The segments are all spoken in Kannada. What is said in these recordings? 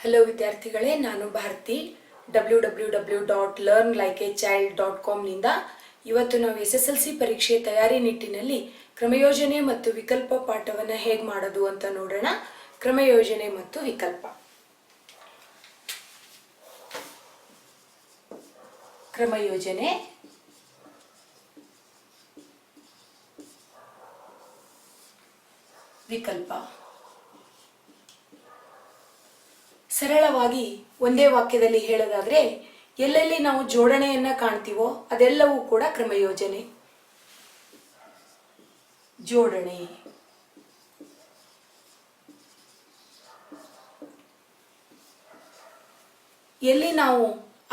ಹಲೋ ವಿದ್ಯಾರ್ಥಿಗಳೇ, ನಾನು ಭಾರತಿ www.learnlikeachild.com ನಿಂದ ಇವತ್ತು ನಾವು SSLC ಪರೀಕ್ಷೆ ತಯಾರಿ ನಿಟ್ಟಿನಲ್ಲಿ ಕ್ರಮಯೋಜನೆ ಮತ್ತು ವಿಕಲ್ಪ ಪಾಠವನ್ನು ಹೇಗೆ ಮಾಡೋದು ಅಂತ ನೋಡೋಣ. ಕ್ರಮಯೋಜನೆ ಮತ್ತು ವಿಕಲ್ಪ. ಕ್ರಮಯೋಜನೆ, ವಿಕಲ್ಪ. ಸರಳವಾಗಿ ಒಂದೇ ವಾಕ್ಯದಲ್ಲಿ ಹೇಳೋದಾದ್ರೆ, ಎಲ್ಲೆಲ್ಲಿ ನಾವು ಜೋಡಣೆಯನ್ನ ಕಾಣ್ತೀವೋ ಅದೆಲ್ಲವೂ ಕೂಡ ಕ್ರಮಯೋಜನೆ. ಜೋಡಣೆ, ಎಲ್ಲಿ ನಾವು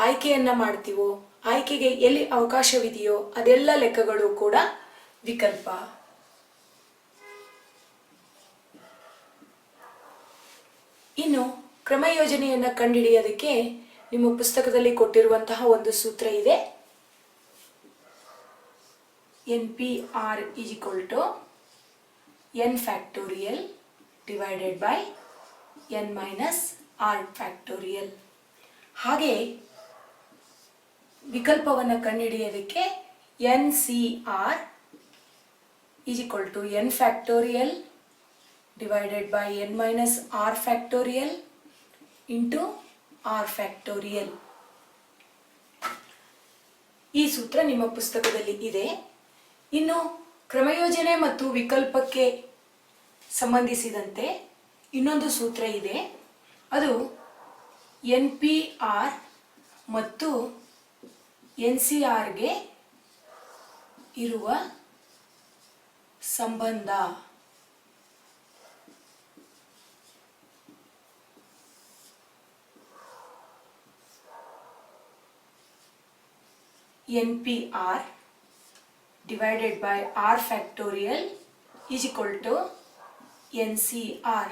ಆಯ್ಕೆಯನ್ನ ಮಾಡ್ತೀವೋ, ಆಯ್ಕೆಗೆ ಎಲ್ಲಿ ಅವಕಾಶವಿದೆಯೋ ಅದೆಲ್ಲ ಲೆಕ್ಕಗಳು ಕೂಡ ವಿಕಲ್ಪ. ಇನ್ನು ಕ್ರಮಯೋಜನೆಯನ್ನು ಕಂಡುಹಿಡಿಯೋದಕ್ಕೆ ನಿಮ್ಮ ಪುಸ್ತಕದಲ್ಲಿ ಕೊಟ್ಟಿರುವಂತಹ ಒಂದು ಸೂತ್ರ ಇದೆ. NPR = n factorial divided by n minus r factorial. ಹಾಗೆ ವಿಕಲ್ಪವನ್ನು ಕಂಡುಹಿಡಿಯೋದಕ್ಕೆ NCR = n factorial divided by n minus r factorial into r factorial. ಈ ಸೂತ್ರ ನಿಮ್ಮ ಪುಸ್ತಕದಲ್ಲಿ ಇದೆ. ಇನ್ನು ಕ್ರಮಯೋಜನೆ ಮತ್ತು ವಿಕಲ್ಪಕ್ಕೆ ಸಂಬಂಧಿಸಿದಂತೆ ಇನ್ನೊಂದು ಸೂತ್ರ ಇದೆ. ಅದು NPR ಮತ್ತು NCRಗೆ ಇರುವ ಸಂಬಂಧ. NPR divided by r factorial is equal to NCR.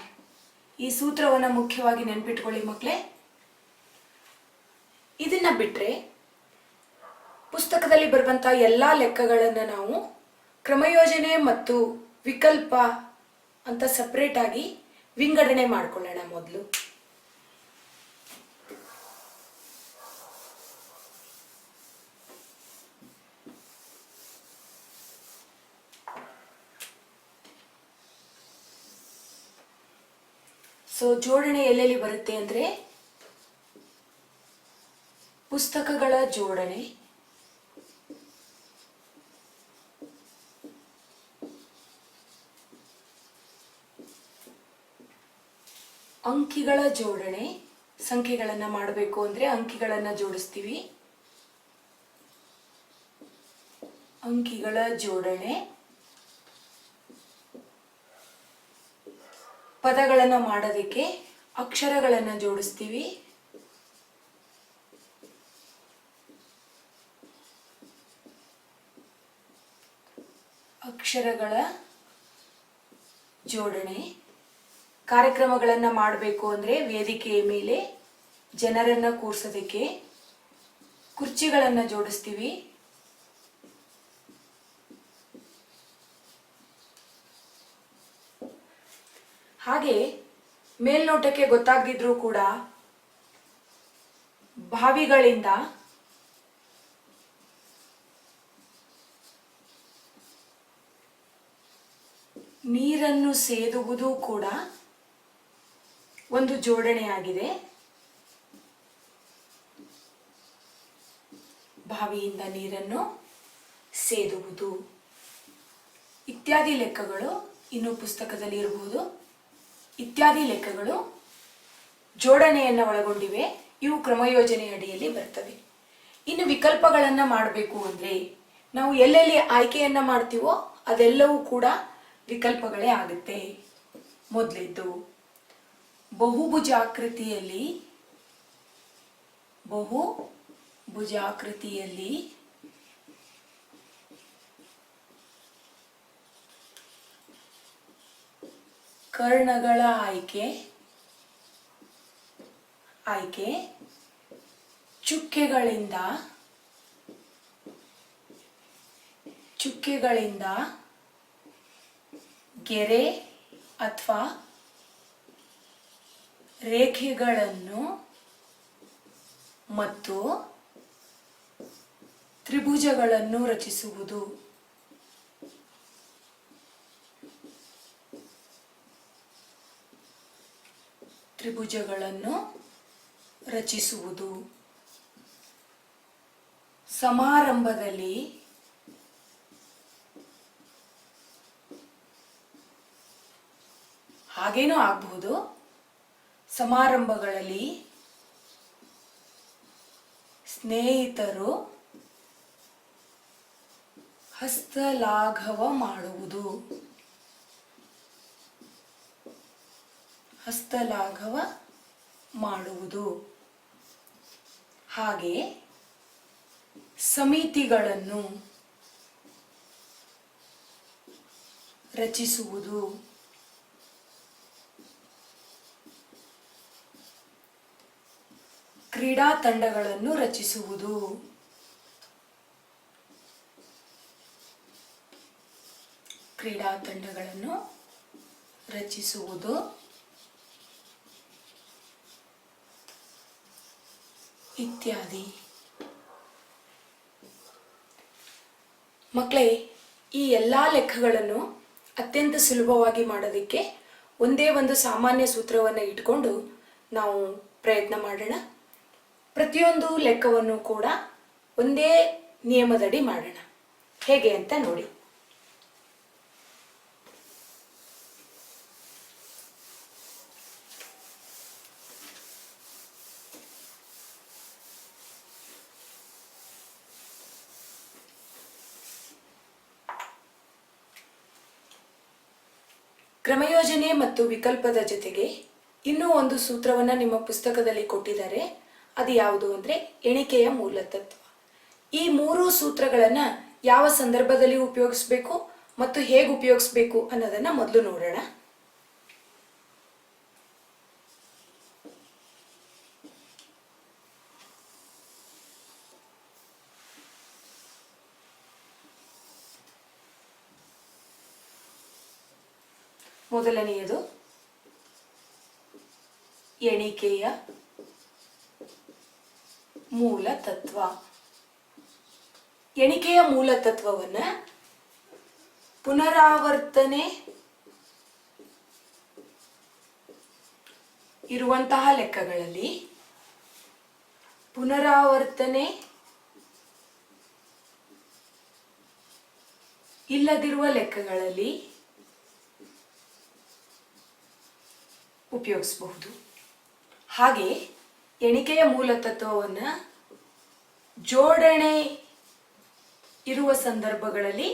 ಈ ಸೂತ್ರವನ್ನು ಮುಖ್ಯವಾಗಿ ನೆನಪಿಟ್ಕೊಳ್ಳಿ ಮಕ್ಕಳೇ. ಇದನ್ನ ಬಿಟ್ಟರೆ ಪುಸ್ತಕದಲ್ಲಿ ಬರುವಂತಹ ಎಲ್ಲ ಲೆಕ್ಕಗಳನ್ನು ನಾವು ಕ್ರಮಯೋಜನೆ ಮತ್ತು ವಿಕಲ್ಪ ಅಂತ ಸಪರೇಟ್ ಆಗಿ ವಿಂಗಡಣೆ ಮಾಡಿಕೊಳ್ಳೋಣ. ಮೊದಲು ಜೋಡಣೆ ಎಲ್ಲೆಲ್ಲಿ ಬರುತ್ತೆ ಅಂದರೆ, ಪುಸ್ತಕಗಳ ಜೋಡಣೆ, ಅಂಕಿಗಳ ಜೋಡಣೆ. ಸಂಖ್ಯೆಗಳನ್ನು ಮಾಡಬೇಕು ಅಂದರೆ ಅಂಕಿಗಳನ್ನು ಜೋಡಿಸ್ತೀವಿ. ಅಂಕಿಗಳ ಜೋಡಣೆ. ಪದಗಳನ್ನು ಮಾಡೋದಕ್ಕೆ ಅಕ್ಷರಗಳನ್ನು ಜೋಡಿಸ್ತೀವಿ. ಅಕ್ಷರಗಳ ಜೋಡಣೆ. ಕಾರ್ಯಕ್ರಮಗಳನ್ನು ಮಾಡಬೇಕು ಅಂದರೆ ವೇದಿಕೆಯ ಮೇಲೆ ಜನರನ್ನು ಕೂರಿಸೋದಕ್ಕೆ ಕುರ್ಚಿಗಳನ್ನು ಜೋಡಿಸ್ತೀವಿ. ಹಾಗೆ ಮೇಲ್ನೋಟಕ್ಕೆ ಗೊತ್ತಾಗದಿದ್ರೂ ಕೂಡ ಬಾವಿಗಳಿಂದ ನೀರನ್ನು ಸೇದುವುದು ಕೂಡ ಒಂದು ಜೋಡಣೆಯಾಗಿದೆ. ಬಾವಿಯಿಂದ ನೀರನ್ನು ಸೇದುವುದು ಇತ್ಯಾದಿ ಲೆಕ್ಕಗಳು ಇನ್ನು ಪುಸ್ತಕದಲ್ಲಿ ಇರಬಹುದು. ಇತ್ಯಾದಿ ಲೆಕ್ಕಗಳು ಜೋಡಣೆಯನ್ನು ಒಳಗೊಂಡಿವೆ. ಇವು ಕ್ರಮಯೋಜನೆ ಅಡಿಯಲ್ಲಿ ಬರ್ತವೆ. ಇನ್ನು ವಿಕಲ್ಪಗಳನ್ನು ಮಾಡಬೇಕು ಅಂದರೆ ನಾವು ಎಲ್ಲೆಲ್ಲಿ ಆಯ್ಕೆಯನ್ನು ಮಾಡ್ತೀವೋ ಅದೆಲ್ಲವೂ ಕೂಡ ವಿಕಲ್ಪಗಳೇ ಆಗುತ್ತೆ. ಮೊದಲಿದ್ದು ಬಹುಭುಜಾಕೃತಿಯಲ್ಲಿ ಕರ್ಣಗಳ ಆಯ್ಕೆ ಚುಕ್ಕೆಗಳಿಂದ ಗೆರೆ ಅಥವಾ ರೇಖೆಗಳನ್ನು ಮತ್ತು ತ್ರಿಭುಜಗಳನ್ನು ರಚಿಸುವುದು. ತ್ರಿಭುಜಗಳನ್ನು ರಚಿಸುವುದು. ಸಮಾರಂಭದಲ್ಲಿ ಹಾಗೇನೂ ಆಗಬಹುದು. ಸಮಾರಂಭಗಳಲ್ಲಿ ಸ್ನೇಹಿತರು ಹಸ್ತಲಾಘವ ಮಾಡುವುದು. ಹಸ್ತಲಾಘವ ಮಾಡುವುದು. ಹಾಗೆ ಸಮಿತಿಗಳನ್ನು ರಚಿಸುವುದು. ಕ್ರೀಡಾ ತಂಡಗಳನ್ನು ರಚಿಸುವುದು. ಕ್ರೀಡಾ ತಂಡಗಳನ್ನು ರಚಿಸುವುದು. ಇತ್ಯಾದಿ. ಮಕ್ಕಳೇ, ಈ ಎಲ್ಲ ಲೆಕ್ಕಗಳನ್ನು ಅತ್ಯಂತ ಸುಲಭವಾಗಿ ಮಾಡೋದಕ್ಕೆ ಒಂದೇ ಒಂದು ಸಾಮಾನ್ಯ ಸೂತ್ರವನ್ನು ಇಟ್ಕೊಂಡು ನಾವು ಪ್ರಯತ್ನ ಮಾಡೋಣ. ಪ್ರತಿಯೊಂದು ಲೆಕ್ಕವನ್ನು ಕೂಡ ಒಂದೇ ನಿಯಮದಡಿ ಮಾಡೋಣ. ಹೇಗೆ ಅಂತ ನೋಡಿ. ಕ್ರಮಯೋಜನೆ ಮತ್ತು ವಿಕಲ್ಪದ ಜೊತೆಗೆ ಇನ್ನೂ ಒಂದು ಸೂತ್ರವನ್ನು ನಿಮ್ಮ ಪುಸ್ತಕದಲ್ಲಿ ಕೊಟ್ಟಿದ್ದಾರೆ. ಅದು ಯಾವುದು ಅಂದರೆ ಎಣಿಕೆಯ ಮೂಲತತ್ವ. ಈ ಮೂರು ಸೂತ್ರಗಳನ್ನು ಯಾವ ಸಂದರ್ಭದಲ್ಲಿ ಉಪಯೋಗಿಸಬೇಕು ಮತ್ತು ಹೇಗೆ ಉಪಯೋಗಿಸಬೇಕು ಅನ್ನೋದನ್ನು ಮೊದಲು ನೋಡೋಣ. ಮೊದಲನೆಯದು ಎಣಿಕೆಯ ಮೂಲತತ್ವ. ಎಣಿಕೆಯ ಮೂಲತತ್ವವನ್ನು ಪುನರಾವರ್ತನೆ ಇರುವಂತಹ ಲೆಕ್ಕಗಳಲ್ಲಿ, ಪುನರಾವರ್ತನೆ ಇಲ್ಲದಿರುವ ಲೆಕ್ಕಗಳಲ್ಲಿ ಉಪಯೋಗಿಸಬಹುದು. ಹಾಗೆ ಎಣಿಕೆಯ ಮೂಲತತ್ವವನ್ನು ಜೋಡಣೆ ಇರುವ ಸಂದರ್ಭಗಳಲ್ಲಿ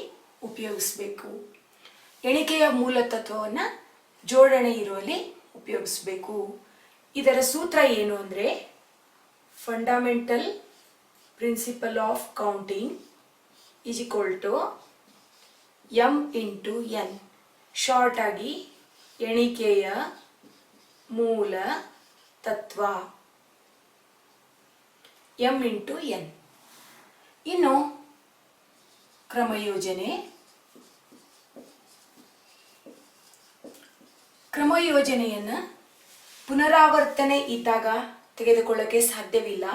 ಉಪಯೋಗಿಸಬೇಕು. ಎಣಿಕೆಯ ಮೂಲತತ್ವವನ್ನು ಜೋಡಣೆ ಇರುವಲ್ಲಿ ಉಪಯೋಗಿಸಬೇಕು. ಇದರ ಸೂತ್ರ ಏನು ಅಂದರೆ fundamental principle of counting is equal to M into N. Short ಆಗಿ ಎಣಿಕೆಯ ಮೂಲ ತತ್ವ ಎಂ ಇಂಟು ಎನ್. ಇನ್ನು ಕ್ರಮಯೋಜನೆ. ಕ್ರಮಯೋಜನೆಯನ್ನು ಪುನರಾವರ್ತನೆ ಇದ್ದಾಗ ತೆಗೆದುಕೊಳ್ಳೋಕೆ ಸಾಧ್ಯವಿಲ್ಲ.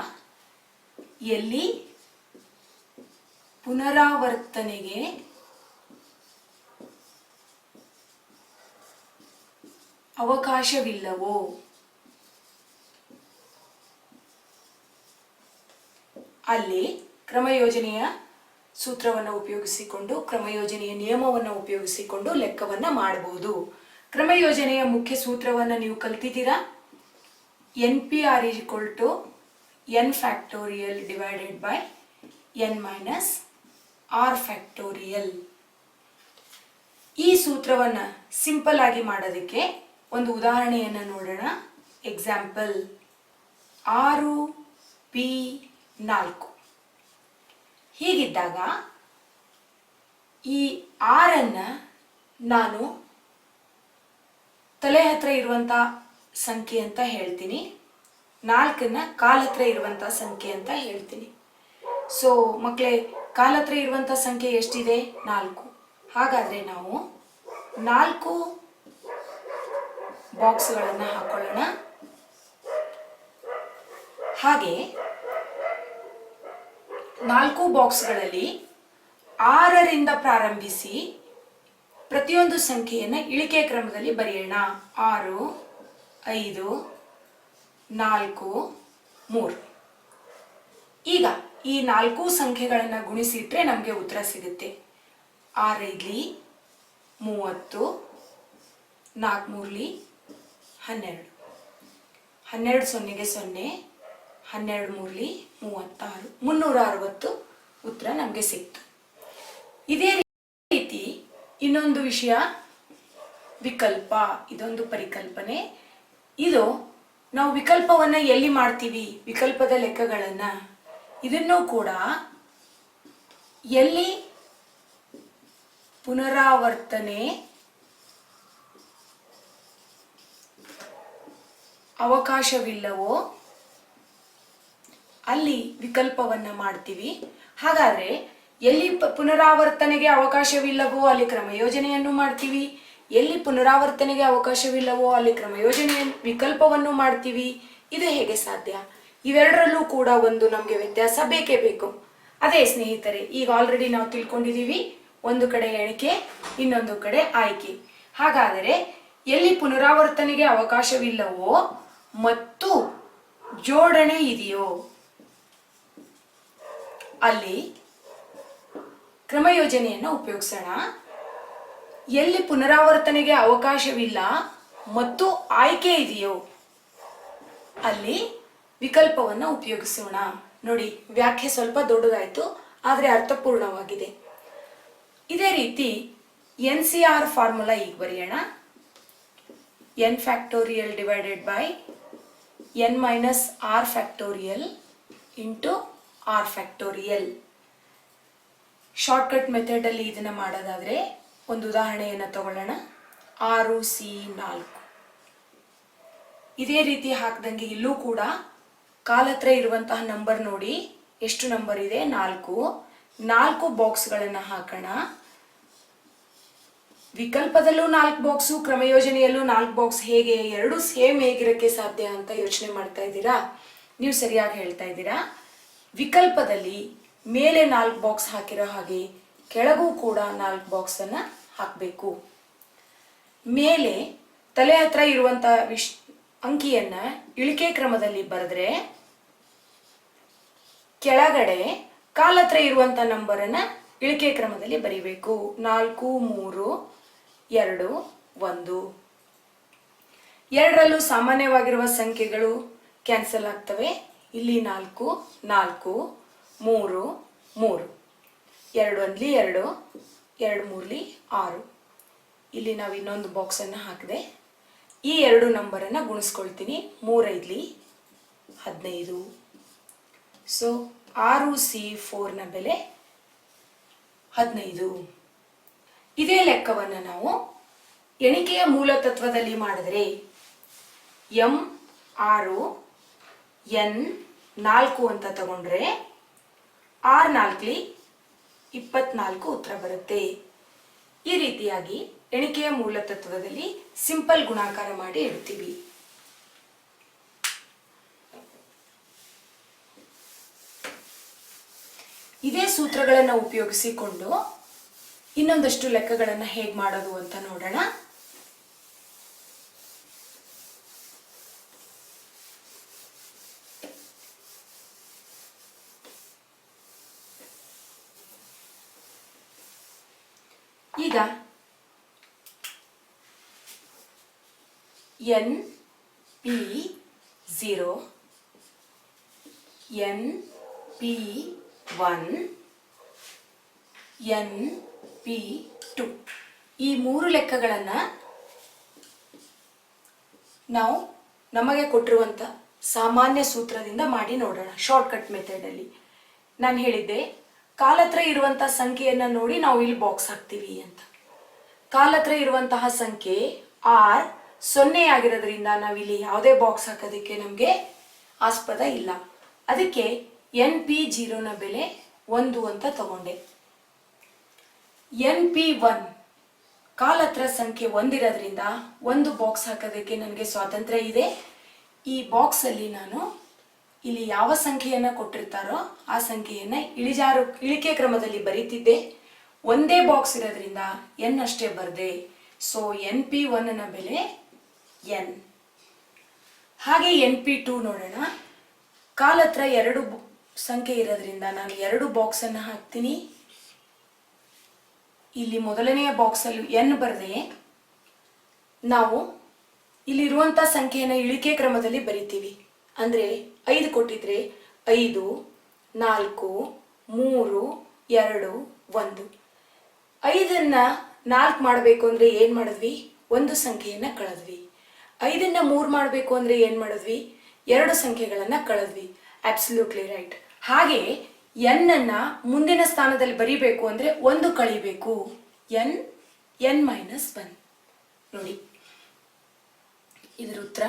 ಎಲ್ಲಿ ಪುನರಾವರ್ತನೆಗೆ ಅವಕಾಶವಿಲ್ಲವೋ ಅಲ್ಲಿ ಕ್ರಮಯೋಜನೆಯ ಸೂತ್ರವನ್ನು ಉಪಯೋಗಿಸಿಕೊಂಡು, ಕ್ರಮಯೋಜನೆಯ ನಿಯಮವನ್ನು ಉಪಯೋಗಿಸಿಕೊಂಡು ಲೆಕ್ಕವನ್ನು ಮಾಡಬಹುದು. ಕ್ರಮಯೋಜನೆಯ ಮುಖ್ಯ ಸೂತ್ರವನ್ನು ನೀವು ಕಲ್ತಿದ್ದೀರಾ. N P r is equal to n factorial divided by n minus r factorial. ಈ ಸೂತ್ರವನ್ನು ಸಿಂಪಲ್ ಆಗಿ ಮಾಡೋದಕ್ಕೆ ಒಂದು ಉದಾಹರಣೆಯನ್ನು ನೋಡೋಣ. Example 6P4. ಹೀಗಿದ್ದಾಗ ಈ 6ಅನ್ನು ನಾನು ತಲೆ ಹತ್ರ ಇರುವಂಥ ಸಂಖ್ಯೆ ಅಂತ ಹೇಳ್ತೀನಿ, 4ನ್ನು ಕಾಲ ಹತ್ರ ಇರುವಂಥ ಸಂಖ್ಯೆ ಅಂತ ಹೇಳ್ತೀನಿ. ಸೊ ಮಕ್ಕಳೇ, ಕಾಲ ಹತ್ರ ಇರುವಂಥ ಸಂಖ್ಯೆ ಎಷ್ಟಿದೆ? 4. ಹಾಗಾದರೆ ನಾವು 4 ಬಾಕ್ಸ್ಗಳನ್ನು ಹಾಕೊಳ್ಳೋಣ. ಹಾಗೆ 4 ಬಾಕ್ಸ್ಗಳಲ್ಲಿ 6ರಿಂದ ಪ್ರಾರಂಭಿಸಿ ಪ್ರತಿಯೊಂದು ಸಂಖ್ಯೆಯನ್ನು ಇಳಿಕೆ ಕ್ರಮದಲ್ಲಿ ಬರೆಯೋಣ. 6, 5, 4, 3. ಈಗ ಈ 4 ಸಂಖ್ಯೆಗಳನ್ನು ಗುಣಿಸಿಟ್ರೆ ನಮಗೆ ಉತ್ತರ ಸಿಗುತ್ತೆ. 6 5 30, 4 3 12, 12 0 0, 12 3 36, 360 ಉತ್ತರ ನಮಗೆ ಸಿಕ್ತು. ಇದೇ ರೀತಿ ಇನ್ನೊಂದು ವಿಷಯ, ವಿಕಲ್ಪ. ಇದೊಂದು ಪರಿಕಲ್ಪನೆ. ಇದು ನಾವು ವಿಕಲ್ಪವನ್ನು ಎಲ್ಲಿ ಮಾಡ್ತೀವಿ, ವಿಕಲ್ಪದ ಲೆಕ್ಕಗಳನ್ನು, ಇದನ್ನು ಕೂಡ ಎಲ್ಲಿ ಪುನರಾವರ್ತನೆ ಅವಕಾಶವಿಲ್ಲವೋ ಅಲ್ಲಿ ವಿಕಲ್ಪವನ್ನು ಮಾಡ್ತೀವಿ. ಹಾಗಾದರೆ ಎಲ್ಲಿ ಪುನರಾವರ್ತನೆಗೆ ಅವಕಾಶವಿಲ್ಲವೋ ಅಲ್ಲಿ ಕ್ರಮಯೋಜನೆಯನ್ನು ಮಾಡ್ತೀವಿ, ಎಲ್ಲಿ ಪುನರಾವರ್ತನೆಗೆ ಅವಕಾಶವಿಲ್ಲವೋ ಅಲ್ಲಿ ವಿಕಲ್ಪವನ್ನು ಮಾಡ್ತೀವಿ. ಇದು ಹೇಗೆ ಸಾಧ್ಯ? ಇವೆರಡರಲ್ಲೂ ಕೂಡ ಒಂದು ನಮಗೆ ವ್ಯತ್ಯಾಸ ಬೇಕೇ ಬೇಕು. ಅದೇ ಸ್ನೇಹಿತರೆ, ಈಗ ಆಲ್ರೆಡಿ ನಾವು ತಿಳ್ಕೊಂಡಿದ್ದೀವಿ, ಒಂದು ಕಡೆ ಎಣಿಕೆ, ಇನ್ನೊಂದು ಕಡೆ ಆಯ್ಕೆ. ಹಾಗಾದರೆ ಎಲ್ಲಿ ಪುನರಾವರ್ತನೆಗೆ ಅವಕಾಶವಿಲ್ಲವೋ ಮತ್ತು ಜೋಡಣೆ ಇದೆಯೋ ಅಲ್ಲಿ ಕ್ರಮಯೋಜನೆಯನ್ನು ಉಪಯೋಗಿಸೋಣ. ಎಲ್ಲಿ ಪುನರಾವರ್ತನೆಗೆ ಅವಕಾಶವಿಲ್ಲ ಮತ್ತು ಆಯ್ಕೆ ಇದೆಯೋ ಅಲ್ಲಿ ವಿಕಲ್ಪವನ್ನು ಉಪಯೋಗಿಸೋಣ. ನೋಡಿ, ವ್ಯಾಖ್ಯೆ ಸ್ವಲ್ಪ ದೊಡ್ಡದಾಯಿತು, ಆದರೆ ಅರ್ಥಪೂರ್ಣವಾಗಿದೆ. ಇದೇ ರೀತಿ NCR ಫಾರ್ಮುಲಾ ಈಗ ಬರೆಯೋಣ. n factorial divided by n minus r factorial into r factorial. Shortcut ಮೆಥಡಲ್ಲಿ ಇದನ್ನು ಮಾಡೋದಾದರೆ ಒಂದು ಉದಾಹರಣೆಯನ್ನು ತಗೊಳ್ಳೋಣ. 6C4. ಇದೇ ರೀತಿ ಹಾಕಿದಂಗೆ ಇಲ್ಲೂ ಕೂಡ ಕಾಲತ್ರ ಇರುವಂತಹ ನಂಬರ್ ನೋಡಿ, ಎಷ್ಟು ನಂಬರ್ ಇದೆ? 4 ಬಾಕ್ಸ್ಗಳನ್ನು ಹಾಕೋಣ. ವಿಕಲ್ಪದಲ್ಲೂ 4 ಬಾಕ್ಸು, ಕ್ರಮಯೋಜನೆಯಲ್ಲೂ 4 ಬಾಕ್ಸ್. ಹೇಗೆ ಎರಡು ಸೇಮ್ ಹೇಗಿರಕ್ಕೆ ಸಾಧ್ಯ ಅಂತ ಯೋಚನೆ ಮಾಡ್ತಾ ಇದ್ದೀರಾ? ನೀವು ಸರಿಯಾಗಿ ಹೇಳ್ತಾ ಇದ್ದೀರಾ. ವಿಕಲ್ಪದಲ್ಲಿ ಮೇಲೆ 4 ಬಾಕ್ಸ್ ಹಾಕಿರೋ ಹಾಗೆ ಕೆಳಗೂ ಕೂಡ 4 ಬಾಕ್ಸನ್ನು ಹಾಕಬೇಕು. ಮೇಲೆ ತಲೆ ಹತ್ರ ಇರುವಂಥ ಅಂಕಿಯನ್ನು ಇಳಿಕೆ ಕ್ರಮದಲ್ಲಿ ಬರೆದ್ರೆ ಕೆಳಗಡೆ ಕಾಲತ್ರ ಇರುವಂಥ ನಂಬರನ್ನು ಇಳಿಕೆ ಕ್ರಮದಲ್ಲಿ ಬರೀಬೇಕು. 4 3 2 1. ಎರಡರಲ್ಲೂ ಸಾಮಾನ್ಯವಾಗಿರುವ ಸಂಖ್ಯೆಗಳು ಕ್ಯಾನ್ಸಲ್ ಆಗ್ತವೆ. ಇಲ್ಲಿ 4 4 3 3, 2 1 2, 2 3 6. ಇಲ್ಲಿ ನಾವು ಇನ್ನೊಂದು ಬಾಕ್ಸನ್ನು ಹಾಕಿದೆ. ಈ 2 ನಂಬರನ್ನು ಗುಣಿಸ್ಕೊಳ್ತೀನಿ. 3 5 15. ಸೊ 6C4ನ ಬೆಲೆ 15. ಇದೇ ಲೆಕ್ಕವನ್ನು ನಾವು ಎಣಿಕೆಯ ಮೂಲತತ್ವದಲ್ಲಿ ಮಾಡಿದರೆ M 6 N 4 ಅಂತ ತಗೊಂಡ್ರೆ 6 4 24 ಉತ್ತರ ಬರುತ್ತೆ. ಈ ರೀತಿಯಾಗಿ ಎಣಿಕೆಯ ಮೂಲತತ್ವದಲ್ಲಿ ಸಿಂಪಲ್ ಗುಣಾಕಾರ ಮಾಡಿ ಇಡ್ತೀವಿ. ಇದೇ ಸೂತ್ರಗಳನ್ನು ಉಪಯೋಗಿಸಿಕೊಂಡು ಇನ್ನೊಂದಷ್ಟು ಲೆಕ್ಕಗಳನ್ನು ಹೇಗೆ ಮಾಡೋದು ಅಂತ ನೋಡೋಣ. ಈಗ NP0, NP1, NP2 ಈ 3 ಲೆಕ್ಕಗಳನ್ನು ನಾವು ನಮಗೆ ಕೊಟ್ಟಿರುವಂಥ ಸಾಮಾನ್ಯ ಸೂತ್ರದಿಂದ ಮಾಡಿ ನೋಡೋಣ. ಶಾರ್ಟ್ಕಟ್ ಮೆಥಡಲ್ಲಿ ನಾನು ಹೇಳಿದ್ದೆ, ಕಾಲತ್ರ ಇರುವಂಥ ಸಂಖ್ಯೆಯನ್ನು ನೋಡಿ ನಾವು ಇಲ್ಲಿ ಬಾಕ್ಸ್ ಹಾಕ್ತೀವಿ ಅಂತ. ಕಾಲತ್ರ ಇರುವಂತಹ ಸಂಖ್ಯೆ R 0 ಆಗಿರೋದ್ರಿಂದ ನಾವಿಲ್ಲಿ ಯಾವುದೇ ಬಾಕ್ಸ್ ಹಾಕೋದಕ್ಕೆ ನಮಗೆ ಆಸ್ಪದ ಇಲ್ಲ. ಅದಕ್ಕೆ NP0ನ ಬೆಲೆ 1 ಅಂತ ತಗೊಂಡೆ. NP1 ಕಾಲತ್ರ ಸಂಖ್ಯೆ 1 ಇರೋದ್ರಿಂದ 1 ಬಾಕ್ಸ್ ಹಾಕೋದಕ್ಕೆ ನನಗೆ ಸ್ವಾತಂತ್ರ್ಯ ಇದೆ. ಈ ಬಾಕ್ಸಲ್ಲಿ ನಾನು ಇಲ್ಲಿ ಯಾವ ಸಂಖ್ಯೆಯನ್ನು ಕೊಟ್ಟಿರ್ತಾರೋ ಆ ಸಂಖ್ಯೆಯನ್ನು ಇಳಿಕೆ ಕ್ರಮದಲ್ಲಿ ಬರೀತಿದ್ದೆ. ಒಂದೇ ಬಾಕ್ಸ್ ಇರೋದ್ರಿಂದ ಎನ್ ಅಷ್ಟೇ ಬರದೆ, ಸೊ NP1ನ ಬೆಲೆ ಎನ್. ಹಾಗೆ NP2 ನೋಡೋಣ. ಕಾಲ್ ಹತ್ರ 2 ಸಂಖ್ಯೆ ಇರೋದ್ರಿಂದ ನಾನು 2 ಬಾಕ್ಸನ್ನು ಹಾಕ್ತೀನಿ. ಇಲ್ಲಿ ಮೊದಲನೆಯ ಬಾಕ್ಸಲ್ಲಿ ಎನ್ ಬರದೆ ನಾವು ಇಲ್ಲಿರುವಂಥ ಸಂಖ್ಯೆಯನ್ನು ಇಳಿಕೆ ಕ್ರಮದಲ್ಲಿ ಬರಿತೀವಿ. ಅಂದರೆ 5 ಕೊಟ್ಟಿದ್ರೆ 5, 4, 3, 2, 1. 5ನ್ನು 4 ಮಾಡಬೇಕು ಅಂದರೆ ಏನು ಮಾಡಿದ್ವಿ? ಒಂದು ಸಂಖ್ಯೆಯನ್ನು ಕಳೆದ್ವಿ. 5ನ್ನು 3 ಮಾಡಬೇಕು ಅಂದರೆ ಏನು ಮಾಡಿದ್ವಿ? 2 ಸಂಖ್ಯೆಗಳನ್ನು ಕಳೆದ್ವಿ. Absolutely right. ಹಾಗೆ ಎನ್ನನ್ನು ಮುಂದಿನ ಸ್ಥಾನದಲ್ಲಿ ಬರಿಬೇಕು ಅಂದರೆ 1 ಕಳಿಬೇಕು. n-1 ನೋಡಿ, ಇದರ ಉತ್ತರ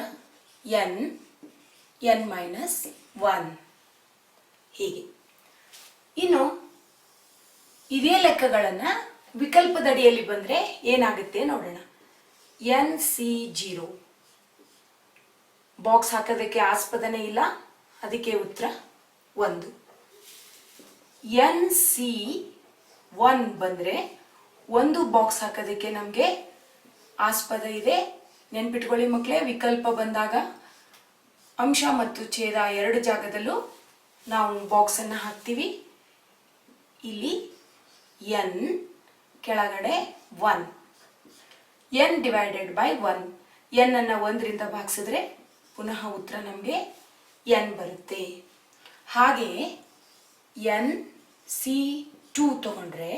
n-1 ಹೀಗೆ. ಇನ್ನು ಇದೇ ಲೆಕ್ಕಗಳನ್ನು ವಿಕಲ್ಪದಡಿಯಲ್ಲಿ ಬಂದರೆ ಏನಾಗುತ್ತೆ ನೋಡೋಣ. NC0 ಬಾಕ್ಸ್ ಹಾಕೋದಕ್ಕೆ ಆಸ್ಪದನೇ ಇಲ್ಲ, ಅದಕ್ಕೆ ಉತ್ತರ 1. NC1 ಬಂದರೆ 1 ಬಾಕ್ಸ್ ಹಾಕೋದಕ್ಕೆ ನಮಗೆ ಆಸ್ಪದ ಇದೆ. ನೆನ್ಪಿಟ್ಕೊಳ್ಳಿ ಮಕ್ಕಳೇ, ವಿಕಲ್ಪ ಬಂದಾಗ ಅಂಶ ಮತ್ತು ಛೇದ 2 ಜಾಗದಲ್ಲೂ ನಾವು ಬಾಕ್ಸನ್ನು ಹಾಕ್ತೀವಿ. ಇಲ್ಲಿ n ಕೆಳಗಡೆ 1, n/1. n ಅನ್ನು 1ರಿಂದ ಭಾಗಿಸಿದ್ರೆ ಪುನಃ ಉತ್ತರ ನಮಗೆ n ಬರುತ್ತೆ. ಹಾಗೆಯೇ NC2 ತಗೊಂಡ್ರೆ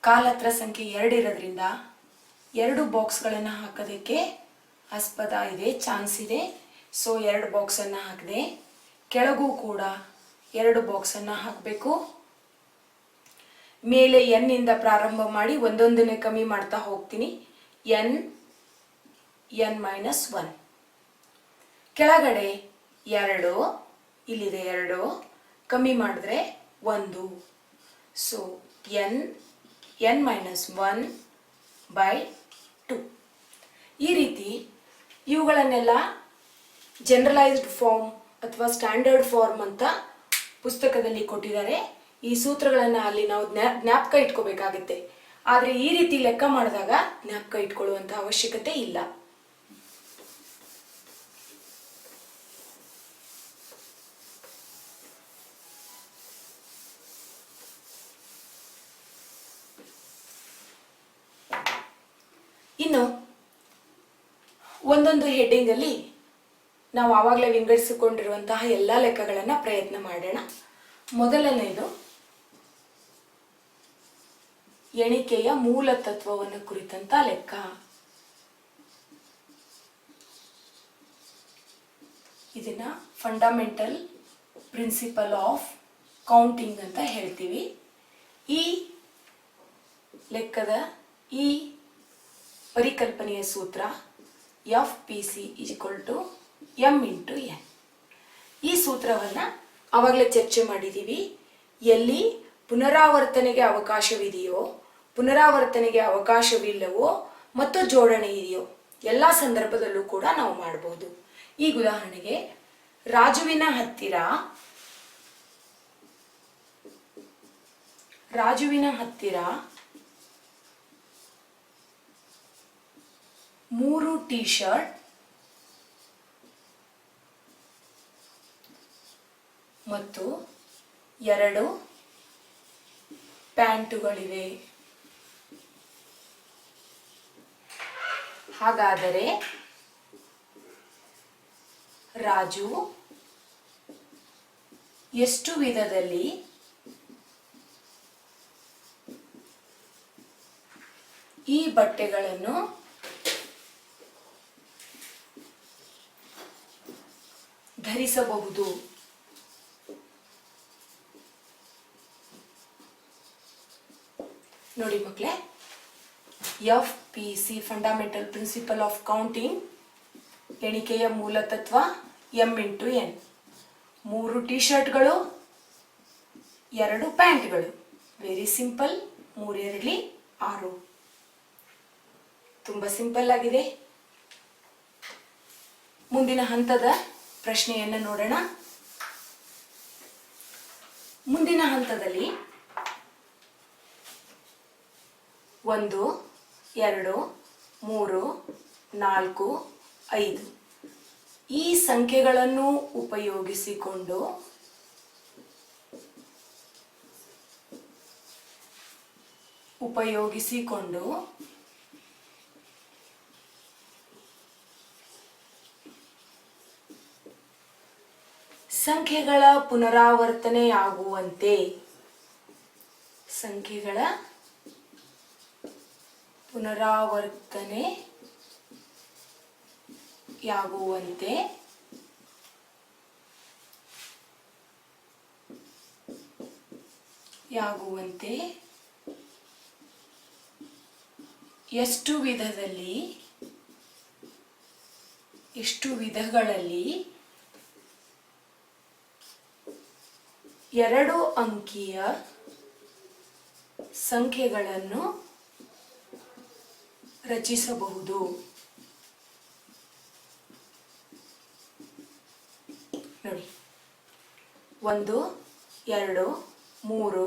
ಕಾಲ್ ಹತ್ರ ಸಂಖ್ಯೆ 2 ಇರೋದ್ರಿಂದ 2 ಬಾಕ್ಸ್ಗಳನ್ನು ಹಾಕೋದಕ್ಕೆ ಆಸ್ಪದ ಇದೆ, ಚಾನ್ಸ್ ಇದೆ. ಸೊ 2 ಬಾಕ್ಸನ್ನು ಹಾಕಿದೆ. ಕೆಳಗೂ ಕೂಡ 2 ಬಾಕ್ಸನ್ನು ಹಾಕಬೇಕು. ಮೇಲೆ ಎನ್ನಿಂದ ಪ್ರಾರಂಭ ಮಾಡಿ ಒಂದೊಂದನ್ನೇ ಕಮ್ಮಿ ಮಾಡ್ತಾ ಹೋಗ್ತೀನಿ. n-1. ಕೆಳಗಡೆ 2, ಇಲ್ಲಿದೆ 2, ಕಮ್ಮಿ ಮಾಡಿದ್ರೆ 1. So n-1/2. ಈ ರೀತಿ ಇವುಗಳನ್ನೆಲ್ಲ ಜನರಲೈಸ್ಡ್ ಫಾರ್ಮ್ ಅಥವಾ ಸ್ಟ್ಯಾಂಡರ್ಡ್ ಫಾರ್ಮ್ ಅಂತ ಪುಸ್ತಕದಲ್ಲಿ ಕೊಟ್ಟಿದ್ದಾರೆ. ಈ ಸೂತ್ರಗಳನ್ನು ಅಲ್ಲಿ ನಾವು ಜ್ಞಾಪಕ ಇಟ್ಕೋಬೇಕಾಗುತ್ತೆ. ಆದರೆ ಈ ರೀತಿ ಲೆಕ್ಕ ಮಾಡಿದಾಗ ಜ್ಞಾಪಕ ಇಟ್ಕೊಳ್ಳುವಂಥ ಅವಶ್ಯಕತೆ ಇಲ್ಲ. ಇನ್ನು ಒಂದೊಂದು ಹೆಡ್ಡಿಂಗಲ್ಲಿ ನಾವು ಆವಾಗಲೇ ವಿಂಗಡಿಸಿಕೊಂಡಿರುವಂತಹ ಎಲ್ಲ ಲೆಕ್ಕಗಳನ್ನು ಪ್ರಯತ್ನ ಮಾಡೋಣ. ಮೊದಲನೆಯದು ಎಣಿಕೆಯ ಮೂಲ ತತ್ವವನ್ನು ಕುರಿತಂತ ಲೆಕ್ಕ. ಇದನ್ನ ಫಂಡಮೆಂಟಲ್ ಪ್ರಿನ್ಸಿಪಲ್ ಆಫ್ ಕೌಂಟಿಂಗ್ ಅಂತ ಹೇಳ್ತೀವಿ. ಈ ಲೆಕ್ಕದ ಈ ಪರಿಕಲ್ಪನೆಯ ಸೂತ್ರ FPC = m × n. ಈ ಸೂತ್ರವನ್ನು ಆವಾಗಲೇ ಚರ್ಚೆ ಮಾಡಿದ್ದೀವಿ. ಎಲ್ಲಿ ಪುನರಾವರ್ತನೆಗೆ ಅವಕಾಶವಿದೆಯೋ, ಪುನರಾವರ್ತನೆಗೆ ಅವಕಾಶವಿಲ್ಲವೋ ಮತ್ತು ಜೋಡಣೆ ಇದೆಯೋ ಎಲ್ಲ ಸಂದರ್ಭದಲ್ಲೂ ಕೂಡ ನಾವು ಮಾಡಬಹುದು. ಈಗ ಉದಾಹರಣೆಗೆ ರಾಜುವಿನ ಹತ್ತಿರ 3 ಟೀ ಶರ್ಟ್ ಮತ್ತು 2 ಪ್ಯಾಂಟುಗಳಿವೆ. ಹಾಗಾದರೆ ರಾಜು ಎಷ್ಟು ವಿಧದಲ್ಲಿ ಈ ಬಟ್ಟೆಗಳನ್ನು ಧರಿಸಬಹುದು? ನೋಡಿ ಮಕ್ಕಳೇ, FPC fundamental principle of counting, ಎಣಿಕೆಯ ಮೂಲತತ್ವ m × n. 3 ಟೀ ಶರ್ಟ್ಗಳು, 2 ಪ್ಯಾಂಟ್ಗಳು. Very simple. 3 2 6. ತುಂಬ ಸಿಂಪಲ್ ಆಗಿದೆ. ಮುಂದಿನ ಹಂತದ ಪ್ರಶ್ನೆಯನ್ನು ನೋಡೋಣ. ಮುಂದಿನ ಹಂತದಲ್ಲಿ 1, 2, 3, 4, 5 ಈ ಸಂಖ್ಯೆಗಳನ್ನು ಉಪಯೋಗಿಸಿಕೊಂಡು ಸಂಖ್ಯೆಗಳ ಪುನರಾವರ್ತನೆಯಾಗುವಂತೆ ಎಷ್ಟು ವಿಧಗಳಲ್ಲಿ 2 ಅಂಕಿಯ ಸಂಖ್ಯೆಗಳನ್ನು ರಚಿಸಬಹುದು. ನೋಡಿ, 1, 2, 3,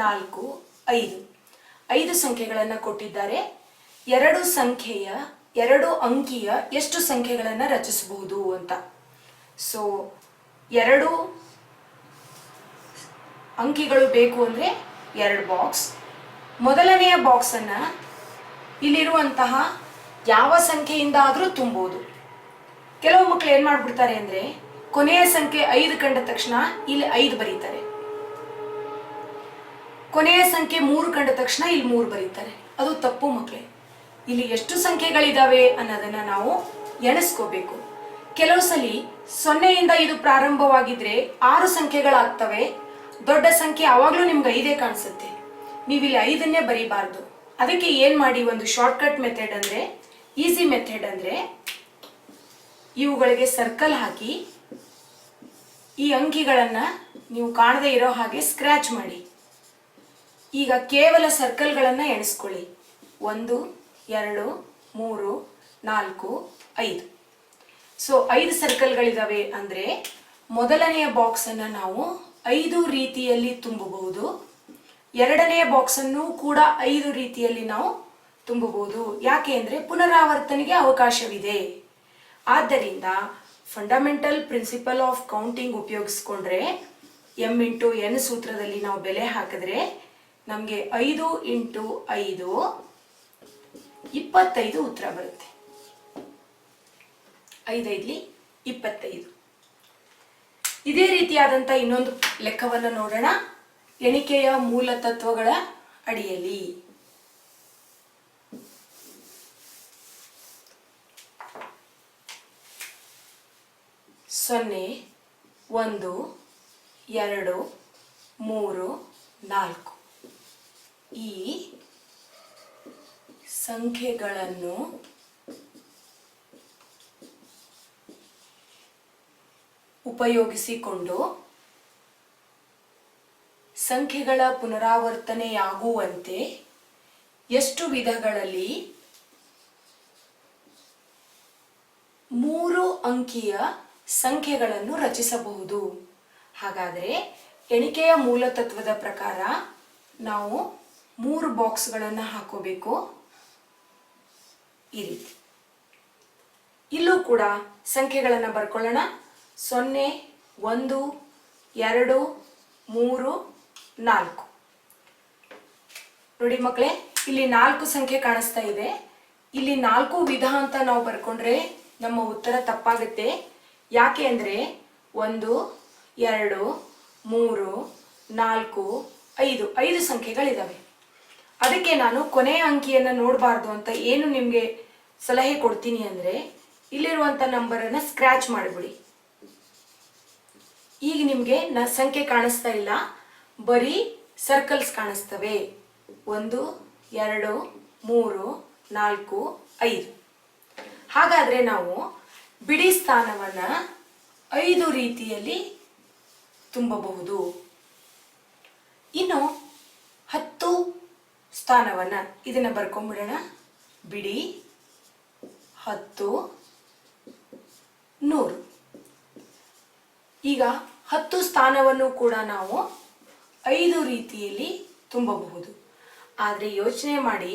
4, 5 ಸಂಖ್ಯೆಗಳನ್ನು ಕೊಟ್ಟಿದ್ದಾರೆ. 2 ಅಂಕಿಯ ಎಷ್ಟು ಸಂಖ್ಯೆಗಳನ್ನು ರಚಿಸಬಹುದು ಅಂತ. ಸೊ 2 ಅಂಕಿಗಳು ಬೇಕು ಅಂದರೆ 2 ಬಾಕ್ಸ್. ಮೊದಲನೆಯ ಬಾಕ್ಸನ್ನು ಇಲ್ಲಿರುವಂತಹ ಯಾವ ಸಂಖ್ಯೆಯಿಂದ ಆದರೂ ತುಂಬೋದು. ಕೆಲವು ಮಕ್ಕಳು ಏನು ಮಾಡಿಬಿಡ್ತಾರೆ ಅಂದರೆ ಕೊನೆಯ ಸಂಖ್ಯೆ 5 ಕಂಡ ತಕ್ಷಣ ಇಲ್ಲಿ 5 ಬರೀತಾರೆ, ಕೊನೆಯ ಸಂಖ್ಯೆ 3 ಕಂಡ ತಕ್ಷಣ ಇಲ್ಲಿ 3 ಬರೀತಾರೆ. ಅದು ತಪ್ಪು ಮಕ್ಕಳೇ. ಇಲ್ಲಿ ಎಷ್ಟು ಸಂಖ್ಯೆಗಳಿದಾವೆ ಅನ್ನೋದನ್ನು ನಾವು ಎಣಿಸ್ಕೋಬೇಕು. ಕೆಲವು ಸಲ 0ಯಿಂದ ಇದು ಪ್ರಾರಂಭವಾಗಿದ್ರೆ 6 ಸಂಖ್ಯೆಗಳಾಗ್ತವೆ. ದೊಡ್ಡ ಸಂಖ್ಯೆ ಆವಾಗಲೂ ನಿಮ್ಗೆ 5 ಕಾಣಿಸುತ್ತೆ. ನೀವು ಇಲ್ಲಿ 5ನ್ನೇ ಬರೀಬಾರ್ದು. ಅದಕ್ಕೆ ಏನು ಮಾಡಿ, ಒಂದು ಶಾರ್ಟ್ಕಟ್ ಮೆಥಡ್ ಅಂದರೆ, ಈಸಿ ಮೆಥಡ್ ಅಂದರೆ, ಇವುಗಳಿಗೆ ಸರ್ಕಲ್ ಹಾಕಿ ಈ ಅಂಕಿಗಳನ್ನು ನೀವು ಕಾಣದೇ ಇರೋ ಹಾಗೆ ಸ್ಕ್ರ್ಯಾಚ್ ಮಾಡಿ. ಈಗ ಕೇವಲ ಸರ್ಕಲ್ಗಳನ್ನು ಎಣಿಸ್ಕೊಳ್ಳಿ. 1, 2, 3, 4, 5. ಸೊ 5 ಸರ್ಕಲ್ಗಳಿದಾವೆ ಅಂದರೆ ಮೊದಲನೆಯ ಬಾಕ್ಸನ್ನು ನಾವು 5 ರೀತಿಯಲ್ಲಿ ತುಂಬಬಹುದು. ಎರಡನೆಯ ಬಾಕ್ಸನ್ನು ಕೂಡ 5 ರೀತಿಯಲ್ಲಿ ನಾವು ತುಂಬಬಹುದು. ಯಾಕೆ ಅಂದರೆ ಪುನರಾವರ್ತನೆಗೆ ಅವಕಾಶವಿದೆ. ಆದ್ದರಿಂದ ಫಂಡಮೆಂಟಲ್ ಪ್ರಿನ್ಸಿಪಲ್ ಆಫ್ ಕೌಂಟಿಂಗ್ ಉಪಯೋಗಿಸ್ಕೊಂಡ್ರೆ m×n ಸೂತ್ರದಲ್ಲಿ ನಾವು ಬೆಲೆ ಹಾಕಿದ್ರೆ ನಮಗೆ 5 × 5 25 ಉತ್ತರ ಬರುತ್ತೆ. 5 5 25. ಇದೇ ರೀತಿಯಾದಂಥ ಇನ್ನೊಂದು ಲೆಕ್ಕವನ್ನು ನೋಡೋಣ. ಎಣಿಕೆಯ ಮೂಲ ತತ್ವಗಳ ಅಡಿಯಲ್ಲಿ 0, 1, 2, 3, 4 ಈ ಸಂಖ್ಯೆಗಳನ್ನು ಉಪಯೋಗಿಸಿಕೊಂಡು ಸಂಖ್ಯೆಗಳ ಪುನರಾವರ್ತನೆಯಾಗುವಂತೆ ಎಷ್ಟು ವಿಧಗಳಲ್ಲಿ 3 ಅಂಕಿಯ ಸಂಖ್ಯೆಗಳನ್ನು ರಚಿಸಬಹುದು. ಹಾಗಾದರೆ ಎಣಿಕೆಯ ಮೂಲತತ್ವದ ಪ್ರಕಾರ ನಾವು 3 ಬಾಕ್ಸ್ಗಳನ್ನು ಹಾಕೋಬೇಕು. ಈ ರೀತಿ ಇಲ್ಲೂ ಕೂಡ ಸಂಖ್ಯೆಗಳನ್ನು ಬರ್ಕೊಳ್ಳೋಣ. 0, 1, 2, 3, 4. ನೋಡಿ ಮಕ್ಕಳೇ, ಇಲ್ಲಿ 4 ಸಂಖ್ಯೆ ಕಾಣಿಸ್ತಾ ಇದೆ. ಇಲ್ಲಿ 4 ವಿಧ ಅಂತ ನಾವು ಬರ್ಕೊಂಡ್ರೆ ನಮ್ಮ ಉತ್ತರ ತಪ್ಪಾಗುತ್ತೆ. ಯಾಕೆ ಅಂದರೆ 1, 2, 3, 4, 5 ಸಂಖ್ಯೆಗಳಿದ್ದಾವೆ. ಅದಕ್ಕೆ ನಾನು ಕೊನೆಯ ಅಂಕಿಯನ್ನು ನೋಡಬಾರ್ದು ಅಂತ ಏನು ನಿಮಗೆ ಸಲಹೆ ಕೊಡ್ತೀನಿ ಅಂದರೆ, ಇಲ್ಲಿರುವಂಥ ನಂಬರನ್ನು ಸ್ಕ್ರ್ಯಾಚ್ ಮಾಡಿಬಿಡಿ. ಈಗ ನಿಮಗೆ ಸಂಖ್ಯೆ ಕಾಣಿಸ್ತಾ ಇಲ್ಲ, ಬರೀ ಸರ್ಕಲ್ಸ್ ಕಾಣಿಸ್ತವೆ. 1, 2, 3, 4, 5. ಹಾಗಾದರೆ ನಾವು ಬಿಡಿ ಸ್ಥಾನವನ್ನು 5 ರೀತಿಯಲ್ಲಿ ತುಂಬಬಹುದು. ಇನ್ನು 10 ಸ್ಥಾನವನ್ನು ಇದನ್ನು ಬರ್ಕೊಂಡ್ಬಿಡೋಣ. ಬಿಡಿ 10, 100. ಈಗ 10 ಸ್ಥಾನವನ್ನು ಕೂಡ ನಾವು 5 ರೀತಿಯಲ್ಲಿ ತುಂಬಬಹುದು. ಆದರೆ ಯೋಚನೆ ಮಾಡಿ,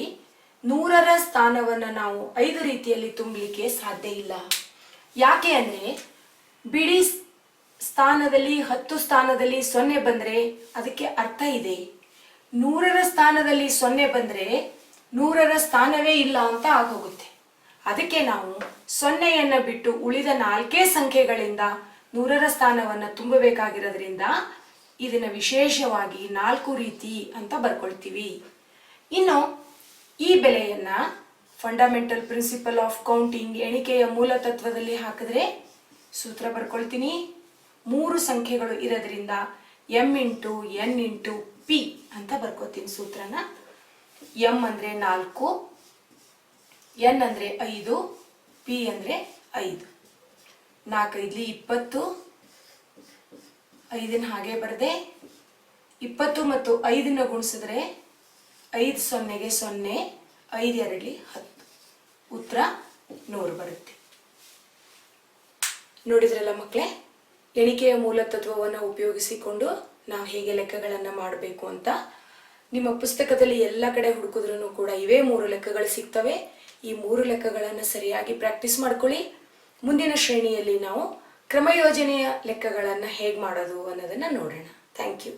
100ರ ಸ್ಥಾನವನ್ನು ನಾವು 5 ರೀತಿಯಲ್ಲಿ ತುಂಬಲಿಕ್ಕೆ ಸಾಧ್ಯ ಇಲ್ಲ. ಯಾಕೆ ಅಂದರೆ ಬಿಡಿ ಸ್ಥಾನದಲ್ಲಿ 10 ಸ್ಥಾನದಲ್ಲಿ 0 ಬಂದರೆ ಅದಕ್ಕೆ ಅರ್ಥ ಇದೆ. 100ರ ಸ್ಥಾನದಲ್ಲಿ 0 ಬಂದರೆ 100ರ ಸ್ಥಾನವೇ ಇಲ್ಲ ಅಂತ ಆಗೋಗುತ್ತೆ. ಅದಕ್ಕೆ ನಾವು 0ಯನ್ನು ಬಿಟ್ಟು ಉಳಿದ 4 ಸಂಖ್ಯೆಗಳಿಂದ 100ರ ಸ್ಥಾನವನ್ನು ತುಂಬಬೇಕಾಗಿರೋದ್ರಿಂದ ಇದನ್ನು ವಿಶೇಷವಾಗಿ 4 ರೀತಿ ಅಂತ ಬರ್ಕೊಳ್ತೀವಿ. ಇನ್ನು ಈ ಬೆಲೆಯನ್ನು ಫಂಡಮೆಂಟಲ್ ಪ್ರಿನ್ಸಿಪಲ್ ಆಫ್ ಕೌಂಟಿಂಗ್, ಎಣಿಕೆಯ ಮೂಲ ತತ್ವದಲ್ಲಿ ಹಾಕಿದ್ರೆ ಸೂತ್ರ ಬರ್ಕೊಳ್ತೀನಿ. 3 ಸಂಖ್ಯೆಗಳು ಇರೋದ್ರಿಂದ m into n into p ಅಂತ ಬರ್ಕೋತೀನಿ ಸೂತ್ರನ. m ಅಂದರೆ 4, n ಅಂದರೆ 5, p ಅಂದರೆ 5. 4 5 20, 5ನ ಹಾಗೆ ಬರದೆ 20 ಮತ್ತು 5ನ ಗುಣಿಸಿದ್ರೆ 5 0ಗೆ 0, 5 2 10, ಉತ್ತರ 100 ಬರುತ್ತೆ. ನೋಡಿದ್ರಲ್ಲ ಮಕ್ಕಳೇ, ಎಣಿಕೆಯ ಮೂಲ ತತ್ವವನ್ನು ಉಪಯೋಗಿಸಿಕೊಂಡು ನಾವು ಹೇಗೆ ಲೆಕ್ಕಗಳನ್ನು ಮಾಡಬೇಕು ಅಂತ. ನಿಮ್ಮ ಪುಸ್ತಕದಲ್ಲಿ ಎಲ್ಲ ಕಡೆ ಹುಡುಕಿದ್ರೂ ಕೂಡ ಇವೇ 3 ಲೆಕ್ಕಗಳು ಸಿಗ್ತವೆ. ಈ 3 ಲೆಕ್ಕಗಳನ್ನು ಸರಿಯಾಗಿ ಪ್ರಾಕ್ಟೀಸ್ ಮಾಡ್ಕೊಳ್ಳಿ. ಮುಂದಿನ ಶ್ರೇಣಿಯಲ್ಲಿ ನಾವು ಕ್ರಮಯೋಜನೆಯ ಲೆಕ್ಕಗಳನ್ನು ಹೇಗೆ ಮಾಡೋದು ಅನ್ನೋದನ್ನು ನೋಡೋಣ. Thank you.